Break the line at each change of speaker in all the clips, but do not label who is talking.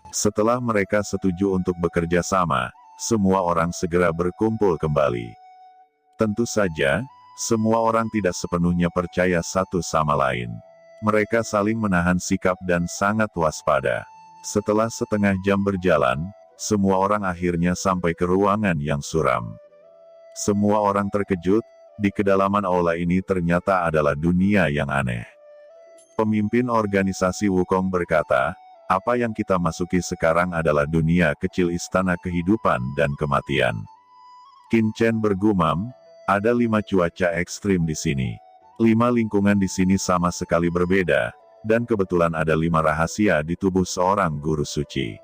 Setelah mereka setuju untuk bekerja sama, semua orang segera berkumpul kembali. Tentu saja, semua orang tidak sepenuhnya percaya satu sama lain. Mereka saling menahan sikap dan sangat waspada. Setelah setengah jam berjalan, semua orang akhirnya sampai ke ruangan yang suram. Semua orang terkejut, di kedalaman aula ini ternyata adalah dunia yang aneh. Pemimpin organisasi Wukong berkata, apa yang kita masuki sekarang adalah dunia kecil istana kehidupan dan kematian. Qin Chen bergumam, ada 5 cuaca ekstrim di sini. 5 lingkungan di sini sama sekali berbeda, dan kebetulan ada 5 rahasia di tubuh seorang guru suci.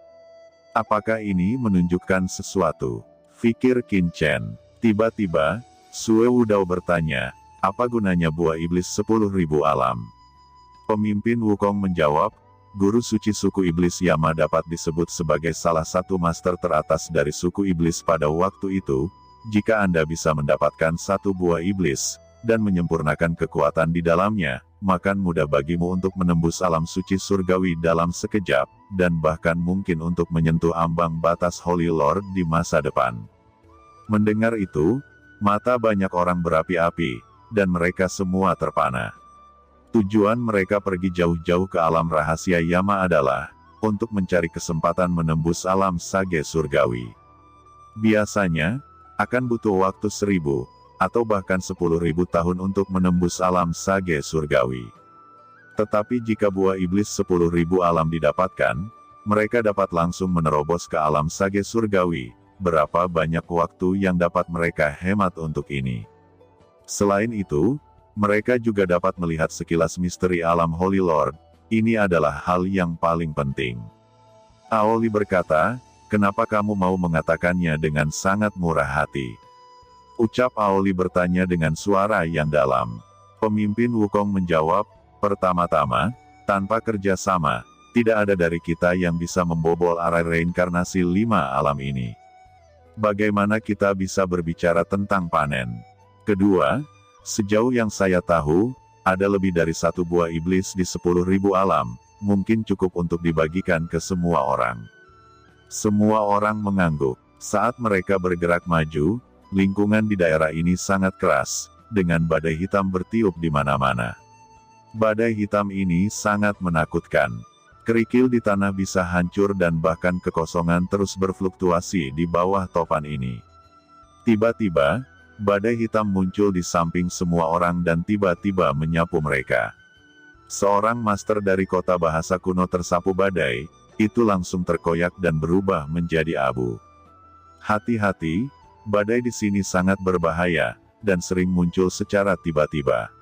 Apakah ini menunjukkan sesuatu? Pikir Qin Chen. Tiba-tiba, Sue Wudao bertanya, apa gunanya buah iblis 10.000 alam? Pemimpin Wukong menjawab, guru suci suku iblis Yama dapat disebut sebagai salah satu master teratas dari suku iblis pada waktu itu. Jika Anda bisa mendapatkan satu buah iblis, dan menyempurnakan kekuatan di dalamnya, maka mudah bagimu untuk menembus alam suci surgawi dalam sekejap, dan bahkan mungkin untuk menyentuh ambang batas Holy Lord di masa depan. Mendengar itu, mata banyak orang berapi-api, dan mereka semua terpana. Tujuan mereka pergi jauh-jauh ke alam rahasia Yama adalah, untuk mencari kesempatan menembus alam sage surgawi. Biasanya, akan butuh waktu 1000, atau bahkan 10.000 tahun untuk menembus alam sage surgawi. Tetapi jika buah iblis 10.000 alam didapatkan, mereka dapat langsung menerobos ke alam sage surgawi. Berapa banyak waktu yang dapat mereka hemat untuk ini? Selain itu, mereka juga dapat melihat sekilas misteri alam Holy Lord. Ini adalah hal yang paling penting. Aoli berkata, kenapa kamu mau mengatakannya dengan sangat murah hati? Ucap Aoli bertanya dengan suara yang dalam. Pemimpin Wukong menjawab, pertama-tama, tanpa kerja sama, tidak ada dari kita yang bisa membobol arah reinkarnasi 5 alam ini. Bagaimana kita bisa berbicara tentang panen? Kedua, sejauh yang saya tahu, ada lebih dari 1 buah iblis di 10.000 alam, mungkin cukup untuk dibagikan ke semua orang. Semua orang mengangguk. Saat mereka bergerak maju, lingkungan di daerah ini sangat keras, dengan badai hitam bertiup di mana-mana. Badai hitam ini sangat menakutkan. Kerikil di tanah bisa hancur dan bahkan kekosongan terus berfluktuasi di bawah topan ini. Tiba-tiba, badai hitam muncul di samping semua orang dan tiba-tiba menyapu mereka. Seorang master dari kota bahasa kuno tersapu badai, itu langsung terkoyak dan berubah menjadi abu. Hati-hati, badai di sini sangat berbahaya, dan sering muncul secara tiba-tiba.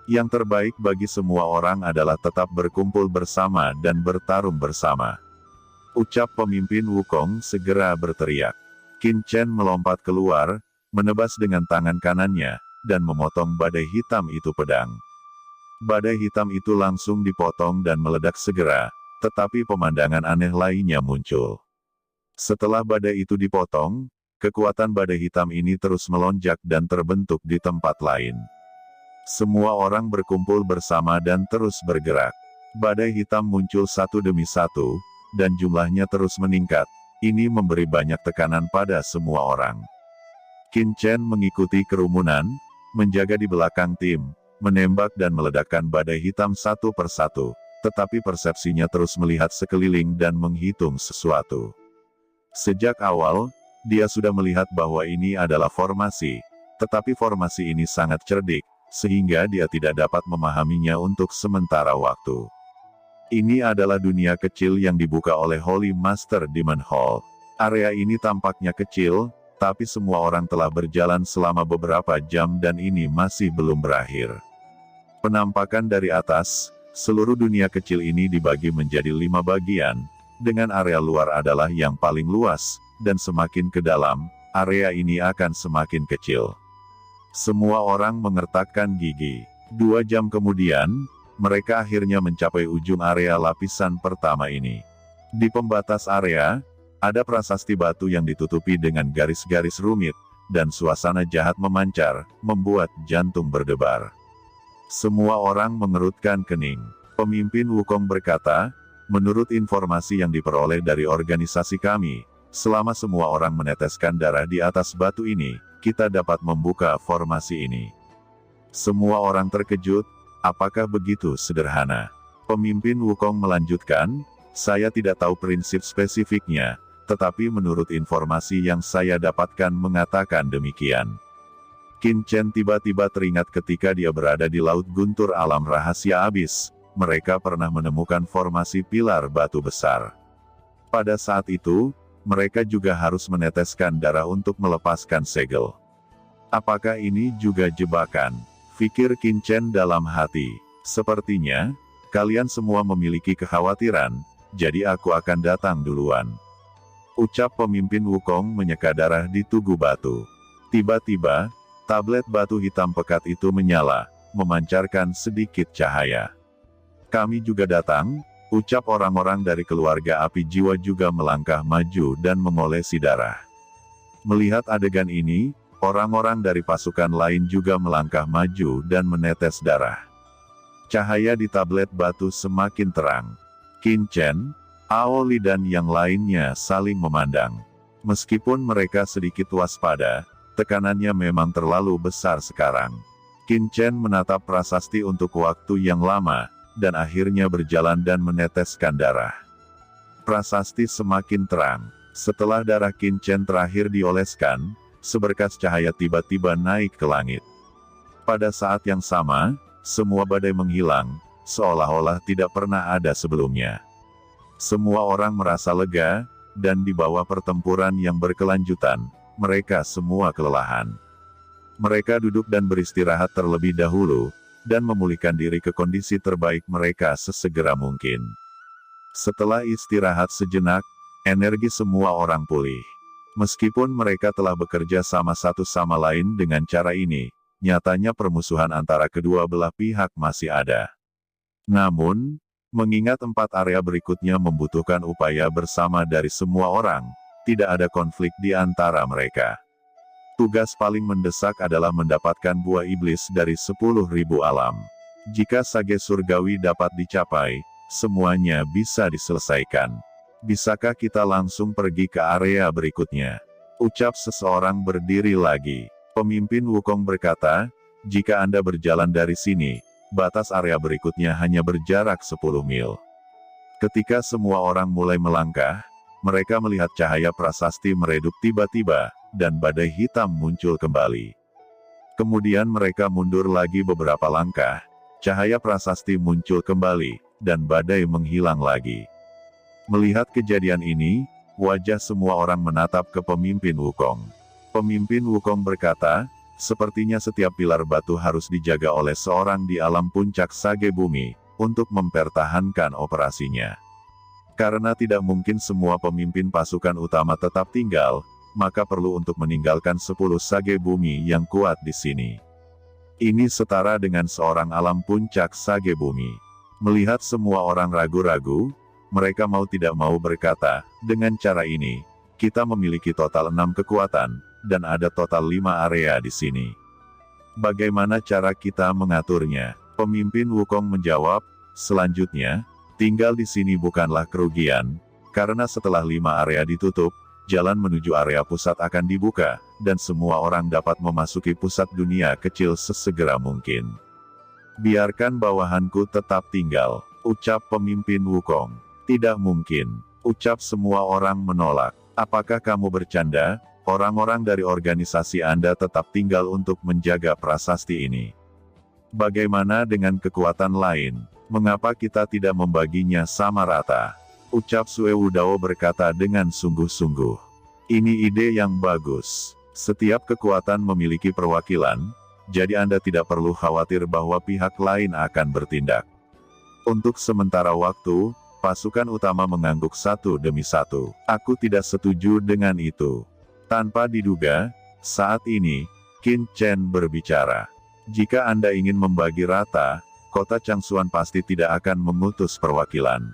Yang terbaik bagi semua orang adalah tetap berkumpul bersama dan bertarung bersama. Ucap pemimpin Wukong segera berteriak. Qin Chen melompat keluar, menebas dengan tangan kanannya, dan memotong badai hitam itu pedang. Badai hitam itu langsung dipotong dan meledak segera, tetapi pemandangan aneh lainnya muncul. Setelah badai itu dipotong, kekuatan badai hitam ini terus melonjak dan terbentuk di tempat lain. Semua orang berkumpul bersama dan terus bergerak. Badai hitam muncul satu demi satu, dan jumlahnya terus meningkat. Ini memberi banyak tekanan pada semua orang. Qin Chen mengikuti kerumunan, menjaga di belakang tim, menembak dan meledakkan badai hitam satu persatu, tetapi persepsinya terus melihat sekeliling dan menghitung sesuatu. Sejak awal, dia sudah melihat bahwa ini adalah formasi, tetapi formasi ini sangat cerdik, sehingga dia tidak dapat memahaminya untuk sementara waktu. Ini adalah dunia kecil yang dibuka oleh Holy Master Demon Hall. Area ini tampaknya kecil, tapi semua orang telah berjalan selama beberapa jam dan ini masih belum berakhir. Penampakan dari atas, seluruh dunia kecil ini dibagi menjadi 5 bagian, dengan area luar adalah yang paling luas, dan semakin ke dalam, area ini akan semakin kecil. Semua orang mengertakkan gigi. 2 jam kemudian, mereka akhirnya mencapai ujung area lapisan pertama ini. Di pembatas area, ada prasasti batu yang ditutupi dengan garis-garis rumit, dan suasana jahat memancar, membuat jantung berdebar. Semua orang mengerutkan kening. Pemimpin Wukong berkata, menurut informasi yang diperoleh dari organisasi kami, selama semua orang meneteskan darah di atas batu ini, kita dapat membuka formasi ini. Semua orang terkejut, apakah begitu sederhana? Pemimpin Wukong melanjutkan, saya tidak tahu prinsip spesifiknya, tetapi menurut informasi yang saya dapatkan mengatakan demikian. Qin Chen tiba-tiba teringat ketika dia berada di Laut Guntur Alam Rahasia Abis, mereka pernah menemukan formasi pilar batu besar. Pada saat itu, mereka juga harus meneteskan darah untuk melepaskan segel. Apakah ini juga jebakan? Pikir Qin Chen dalam hati. Sepertinya, kalian semua memiliki kekhawatiran, jadi aku akan datang duluan. Ucap pemimpin Wukong menyeka darah di tugu batu. Tiba-tiba, tablet batu hitam pekat itu menyala, memancarkan sedikit cahaya. Kami juga datang, ucap orang-orang dari keluarga api jiwa juga melangkah maju dan mengolesi darah. Melihat adegan ini, orang-orang dari pasukan lain juga melangkah maju dan menetes darah. Cahaya di tablet batu semakin terang. Qin Chen, Aoli dan yang lainnya saling memandang. Meskipun mereka sedikit waspada, tekanannya memang terlalu besar sekarang. Qin Chen menatap prasasti untuk waktu yang lama, dan akhirnya berjalan dan meneteskan darah. Prasasti semakin terang. Setelah darah Qin Chen terakhir dioleskan, seberkas cahaya tiba-tiba naik ke langit. Pada saat yang sama, semua badai menghilang, seolah-olah tidak pernah ada sebelumnya. Semua orang merasa lega, dan di bawah pertempuran yang berkelanjutan, mereka semua kelelahan. Mereka duduk dan beristirahat terlebih dahulu, dan memulihkan diri ke kondisi terbaik mereka sesegera mungkin. Setelah istirahat sejenak, energi semua orang pulih. Meskipun mereka telah bekerja sama satu sama lain dengan cara ini, nyatanya permusuhan antara kedua belah pihak masih ada. Namun, mengingat 4 area berikutnya membutuhkan upaya bersama dari semua orang, tidak ada konflik di antara mereka. Tugas paling mendesak adalah mendapatkan buah iblis dari 10.000 alam. Jika sage surgawi dapat dicapai, semuanya bisa diselesaikan. Bisakah kita langsung pergi ke area berikutnya? Ucap seseorang berdiri lagi. Pemimpin Wukong berkata, jika Anda berjalan dari sini, batas area berikutnya hanya berjarak 10 mil. Ketika semua orang mulai melangkah, mereka melihat cahaya prasasti meredup tiba-tiba, dan badai hitam muncul kembali. Kemudian mereka mundur lagi beberapa langkah, cahaya prasasti muncul kembali, dan badai menghilang lagi. Melihat kejadian ini, wajah semua orang menatap ke pemimpin Wukong. Pemimpin Wukong berkata, sepertinya setiap pilar batu harus dijaga oleh seorang di alam puncak sage bumi, untuk mempertahankan operasinya. Karena tidak mungkin semua pemimpin pasukan utama tetap tinggal, maka perlu untuk meninggalkan 10 sage bumi yang kuat di sini. Ini setara dengan seorang alam puncak sage bumi. Melihat semua orang ragu-ragu, mereka mau tidak mau berkata, dengan cara ini, kita memiliki total 6 kekuatan, dan ada total 5 area di sini. Bagaimana cara kita mengaturnya? Pemimpin Wukong menjawab, selanjutnya, tinggal di sini bukanlah kerugian, karena setelah 5 area ditutup, jalan menuju area pusat akan dibuka, dan semua orang dapat memasuki pusat dunia kecil sesegera mungkin. Biarkan bawahanku tetap tinggal, ucap pemimpin Wukong. Tidak mungkin, ucap semua orang menolak. Apakah kamu bercanda? Orang-orang dari organisasi Anda tetap tinggal untuk menjaga prasasti ini. Bagaimana dengan kekuatan lain? Mengapa kita tidak membaginya sama rata? Ucap Sue Wudao berkata dengan sungguh-sungguh. Ini ide yang bagus. Setiap kekuatan memiliki perwakilan, jadi Anda tidak perlu khawatir bahwa pihak lain akan bertindak. Untuk sementara waktu, pasukan utama mengangguk satu demi satu. Aku tidak setuju dengan itu. Tanpa diduga, saat ini, Qin Chen berbicara. Jika Anda ingin membagi rata, kota Changsuan pasti tidak akan memutus perwakilan.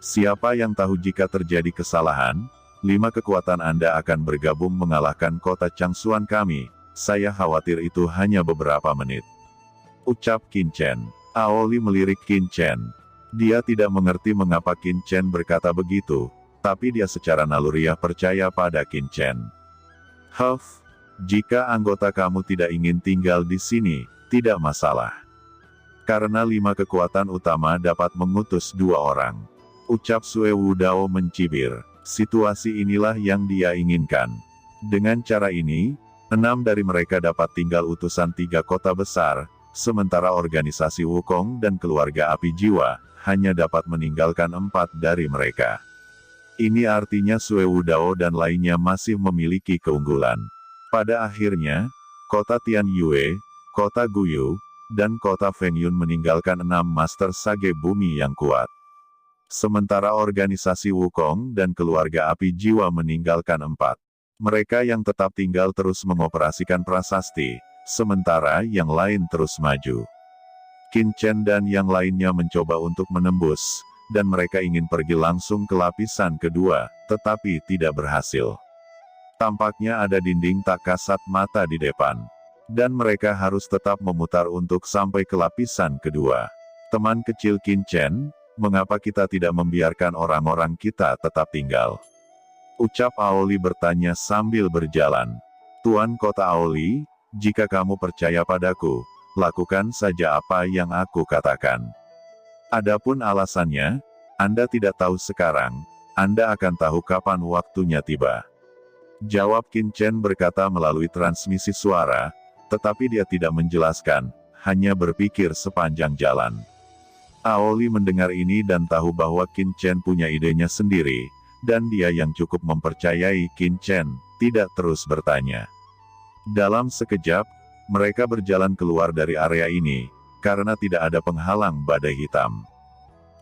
Siapa yang tahu jika terjadi kesalahan, 5 kekuatan Anda akan bergabung mengalahkan kota Changsuan kami. Saya khawatir itu hanya beberapa menit. Ucap Qin Chen. Aoli melirik Qin Chen. Dia tidak mengerti mengapa Qin Chen berkata begitu, tapi dia secara naluriah percaya pada Qin Chen. Huff, jika anggota kamu tidak ingin tinggal di sini, tidak masalah. Karena 5 kekuatan utama dapat mengutus 2 orang. Ucap Sue Wudao mencibir. Situasi inilah yang dia inginkan. Dengan cara ini, 6 dari mereka dapat tinggal utusan 3 kota besar, sementara organisasi Wukong dan keluarga api jiwa hanya dapat meninggalkan 4 dari mereka. Ini artinya Sue Wudao dan lainnya masih memiliki keunggulan. Pada akhirnya, kota Tianyue, kota Guyu, dan kota Fengyun meninggalkan 6 master sage bumi yang kuat. Sementara organisasi Wukong dan keluarga api jiwa meninggalkan 4. Mereka yang tetap tinggal terus mengoperasikan prasasti, sementara yang lain terus maju. Qin Chen dan yang lainnya mencoba untuk menembus, dan mereka ingin pergi langsung ke lapisan kedua, tetapi tidak berhasil. Tampaknya ada dinding tak kasat mata di depan. Dan mereka harus tetap memutar untuk sampai ke lapisan kedua. Teman kecil Qin Chen, mengapa kita tidak membiarkan orang-orang kita tetap tinggal? Ucap Aoli bertanya sambil berjalan. Tuan Kota Aoli, jika kamu percaya padaku, lakukan saja apa yang aku katakan. Adapun alasannya, Anda tidak tahu sekarang, Anda akan tahu kapan waktunya tiba. Jawab Qin Chen berkata melalui transmisi suara, tetapi dia tidak menjelaskan, hanya berpikir sepanjang jalan. Aoli mendengar ini dan tahu bahwa Qin Chen punya idenya sendiri, dan dia yang cukup mempercayai Qin Chen, tidak terus bertanya. Dalam sekejap, mereka berjalan keluar dari area ini, karena tidak ada penghalang badai hitam.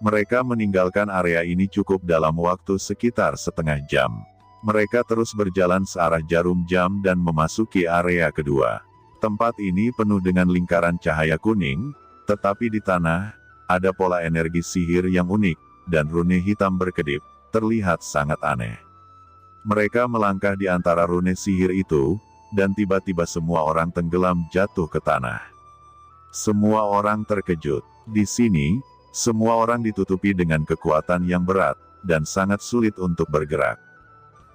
Mereka meninggalkan area ini cukup dalam waktu sekitar setengah jam. Mereka terus berjalan searah jarum jam dan memasuki area kedua. Tempat ini penuh dengan lingkaran cahaya kuning, tetapi di tanah, ada pola energi sihir yang unik, dan rune hitam berkedip, terlihat sangat aneh. Mereka melangkah di antara rune sihir itu, dan tiba-tiba semua orang tenggelam jatuh ke tanah. Semua orang terkejut. Di sini, semua orang ditutupi dengan kekuatan yang berat, dan sangat sulit untuk bergerak.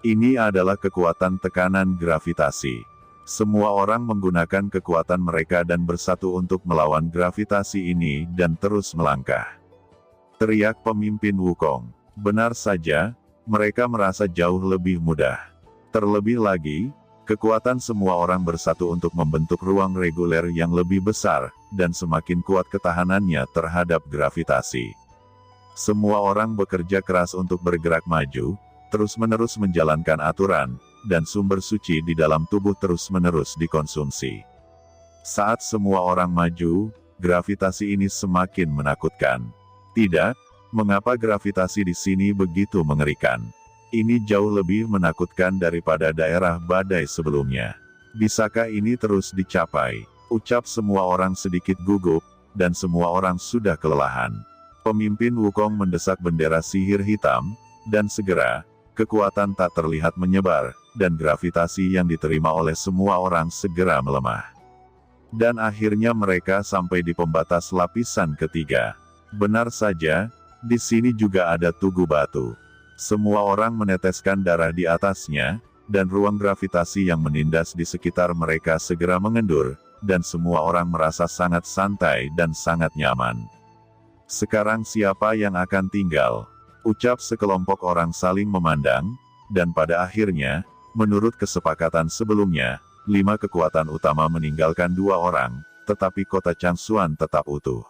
Ini adalah kekuatan tekanan gravitasi. Semua orang menggunakan kekuatan mereka dan bersatu untuk melawan gravitasi ini dan terus melangkah. Teriak pemimpin Wukong. Benar saja, mereka merasa jauh lebih mudah. Terlebih lagi, kekuatan semua orang bersatu untuk membentuk ruang reguler yang lebih besar, dan semakin kuat ketahanannya terhadap gravitasi. Semua orang bekerja keras untuk bergerak maju, terus-menerus menjalankan aturan, dan sumber suci di dalam tubuh terus-menerus dikonsumsi. Saat semua orang maju, gravitasi ini semakin menakutkan. Tidak, mengapa gravitasi di sini begitu mengerikan? Ini jauh lebih menakutkan daripada daerah badai sebelumnya. Bisakah ini terus dicapai? Ucap semua orang sedikit gugup, dan semua orang sudah kelelahan. Pemimpin Wukong mendesak bendera sihir hitam, dan segera, kekuatan tak terlihat menyebar, dan gravitasi yang diterima oleh semua orang segera melemah. Dan akhirnya mereka sampai di pembatas lapisan ketiga. Benar saja, di sini juga ada tugu batu. Semua orang meneteskan darah di atasnya, dan ruang gravitasi yang menindas di sekitar mereka segera mengendur, dan semua orang merasa sangat santai dan sangat nyaman. Sekarang siapa yang akan tinggal? Ucap sekelompok orang saling memandang, dan pada akhirnya, menurut kesepakatan sebelumnya, 5 kekuatan utama meninggalkan 2 orang, tetapi kota Changsuan tetap utuh.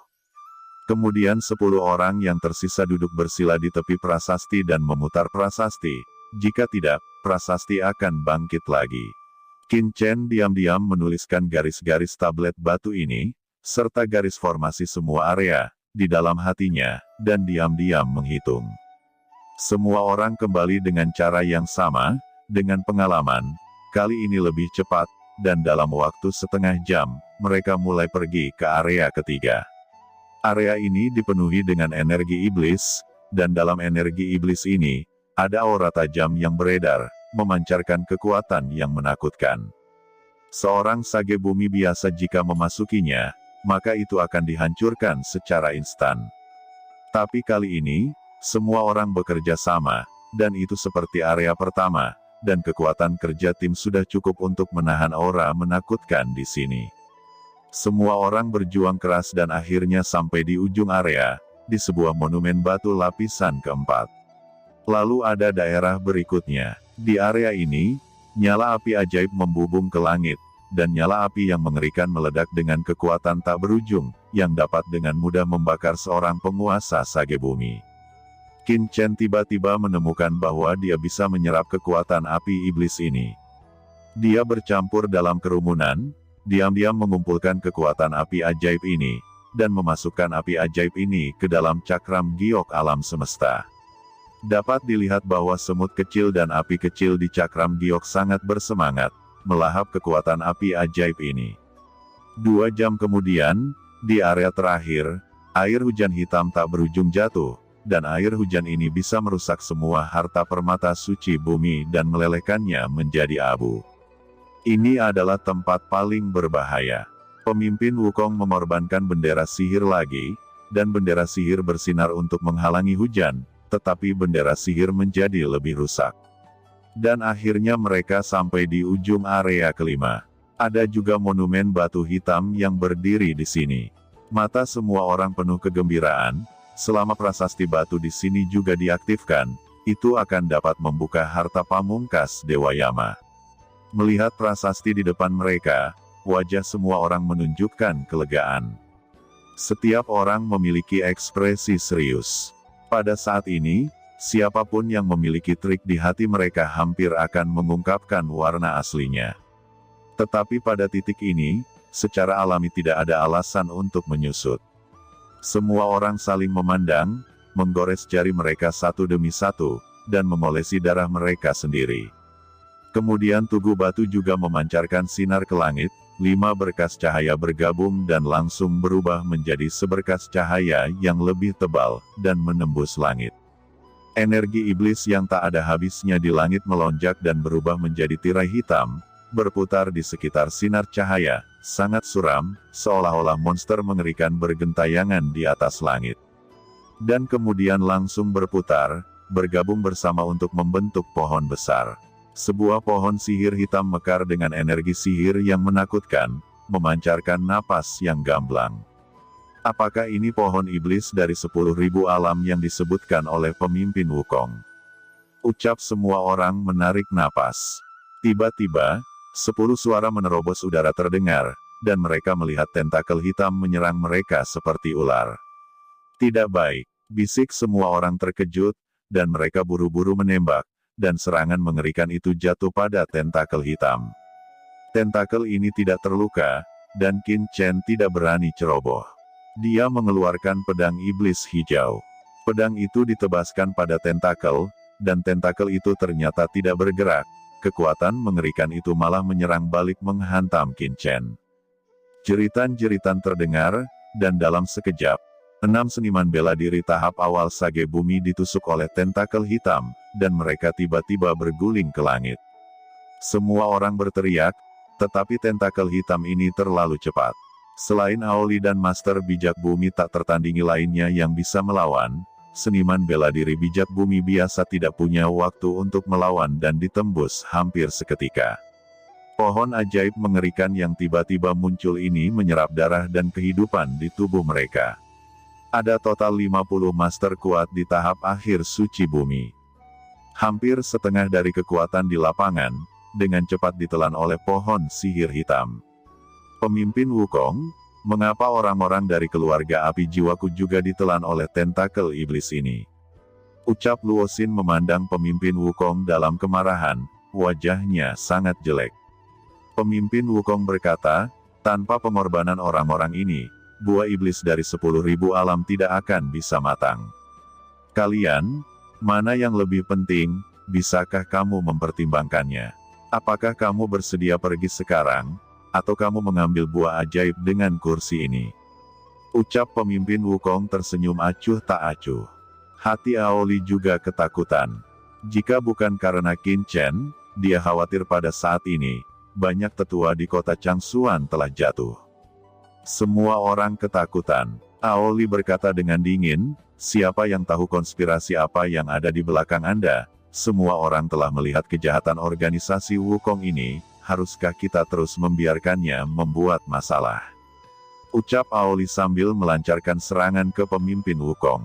Kemudian 10 orang yang tersisa duduk bersila di tepi prasasti dan memutar prasasti. Jika tidak, prasasti akan bangkit lagi. Qin Chen diam-diam menuliskan garis-garis tablet batu ini, serta garis formasi semua area, di dalam hatinya, dan diam-diam menghitung. Semua orang kembali dengan cara yang sama, dengan pengalaman, kali ini lebih cepat, dan dalam waktu setengah jam, mereka mulai pergi ke area ketiga. Area ini dipenuhi dengan energi iblis, dan dalam energi iblis ini, ada aura tajam yang beredar, memancarkan kekuatan yang menakutkan. Seorang sage bumi biasa jika memasukinya, maka itu akan dihancurkan secara instan. Tapi kali ini, semua orang bekerja sama, dan itu seperti area pertama, dan kekuatan kerja tim sudah cukup untuk menahan aura menakutkan di sini. Semua orang berjuang keras dan akhirnya sampai di ujung area, di sebuah monumen batu lapisan keempat. Lalu ada daerah berikutnya. Di area ini, nyala api ajaib membubung ke langit, dan nyala api yang mengerikan meledak dengan kekuatan tak berujung, yang dapat dengan mudah membakar seorang penguasa Sage Bumi. Qin Chen tiba-tiba menemukan bahwa dia bisa menyerap kekuatan api iblis ini. Dia bercampur dalam kerumunan, diam-diam mengumpulkan kekuatan api ajaib ini, dan memasukkan api ajaib ini ke dalam cakram giok alam semesta. Dapat dilihat bahwa semut kecil dan api kecil di cakram giok sangat bersemangat, melahap kekuatan api ajaib ini. 2 jam kemudian, di area terakhir, air hujan hitam tak berujung jatuh, dan air hujan ini bisa merusak semua harta permata suci bumi dan melelehkannya menjadi abu. Ini adalah tempat paling berbahaya. Pemimpin Wukong mengorbankan bendera sihir lagi, dan bendera sihir bersinar untuk menghalangi hujan, tetapi bendera sihir menjadi lebih rusak. Dan akhirnya mereka sampai di ujung area kelima. Ada juga monumen batu hitam yang berdiri di sini. Mata semua orang penuh kegembiraan. Selama prasasti batu di sini juga diaktifkan, itu akan dapat membuka harta pamungkas Dewa Yama. Melihat prasasti di depan mereka, wajah semua orang menunjukkan kelegaan. Setiap orang memiliki ekspresi serius. Pada saat ini, siapapun yang memiliki trik di hati mereka hampir akan mengungkapkan warna aslinya. Tetapi pada titik ini, secara alami tidak ada alasan untuk menyusut. Semua orang saling memandang, menggores jari mereka satu demi satu, dan mengolesi darah mereka sendiri. Kemudian tugu batu juga memancarkan sinar ke langit, 5 berkas cahaya bergabung dan langsung berubah menjadi seberkas cahaya yang lebih tebal, dan menembus langit. Energi iblis yang tak ada habisnya di langit melonjak dan berubah menjadi tirai hitam, berputar di sekitar sinar cahaya, sangat suram, seolah-olah monster mengerikan bergentayangan di atas langit. Dan kemudian langsung berputar, bergabung bersama untuk membentuk pohon besar. Sebuah pohon sihir hitam mekar dengan energi sihir yang menakutkan, memancarkan napas yang gamblang. Apakah ini pohon iblis dari 10.000 alam yang disebutkan oleh pemimpin Wukong? Ucap semua orang menarik napas. Tiba-tiba, 10 suara menerobos udara terdengar, dan mereka melihat tentakel hitam menyerang mereka seperti ular. Tidak baik, bisik semua orang terkejut, dan mereka buru-buru menembak, dan serangan mengerikan itu jatuh pada tentakel hitam. Tentakel ini tidak terluka, dan Qin Chen tidak berani ceroboh. Dia mengeluarkan pedang iblis hijau. Pedang itu ditebaskan pada tentakel, dan tentakel itu ternyata tidak bergerak. Kekuatan mengerikan itu malah menyerang balik menghantam Qin Chen. Jeritan-jeritan terdengar, dan dalam sekejap, 6 seniman bela diri tahap awal Sage Bumi ditusuk oleh tentakel hitam, dan mereka tiba-tiba berguling ke langit. Semua orang berteriak, tetapi tentakel hitam ini terlalu cepat. Selain Aoli dan Master Bijak Bumi tak tertandingi lainnya yang bisa melawan, seniman bela diri bijak bumi biasa tidak punya waktu untuk melawan dan ditembus hampir seketika. Pohon ajaib mengerikan yang tiba-tiba muncul ini menyerap darah dan kehidupan di tubuh mereka. Ada total 50 master kuat di tahap akhir suci bumi. Hampir setengah dari kekuatan di lapangan, dengan cepat ditelan oleh pohon sihir hitam. Pemimpin Wukong, mengapa orang-orang dari keluarga api jiwaku juga ditelan oleh tentakel iblis ini? Ucap Luo Xin memandang pemimpin Wukong dalam kemarahan, wajahnya sangat jelek. Pemimpin Wukong berkata, tanpa pengorbanan orang-orang ini, buah iblis dari 10.000 alam tidak akan bisa matang. Kalian, mana yang lebih penting, bisakah kamu mempertimbangkannya? Apakah kamu bersedia pergi sekarang? Atau kamu mengambil buah ajaib dengan kursi ini? Ucap pemimpin Wukong tersenyum acuh tak acuh. Hati Aoli juga ketakutan. Jika bukan karena Qin Chen, dia khawatir pada saat ini, banyak tetua di kota Changsuan telah jatuh. Semua orang ketakutan. Aoli berkata dengan dingin, siapa yang tahu konspirasi apa yang ada di belakang Anda? Semua orang telah melihat kejahatan organisasi Wukong ini, haruskah kita terus membiarkannya membuat masalah? Ucap Aoli sambil melancarkan serangan ke pemimpin Wukong.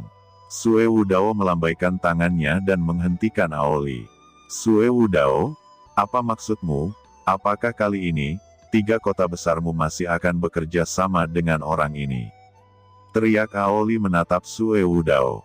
Sue Wudao melambaikan tangannya dan menghentikan Aoli. Sue Wudao, apa maksudmu? Apakah kali ini, 3 kota besarmu masih akan bekerja sama dengan orang ini? Teriak Aoli menatap Sue Wudao.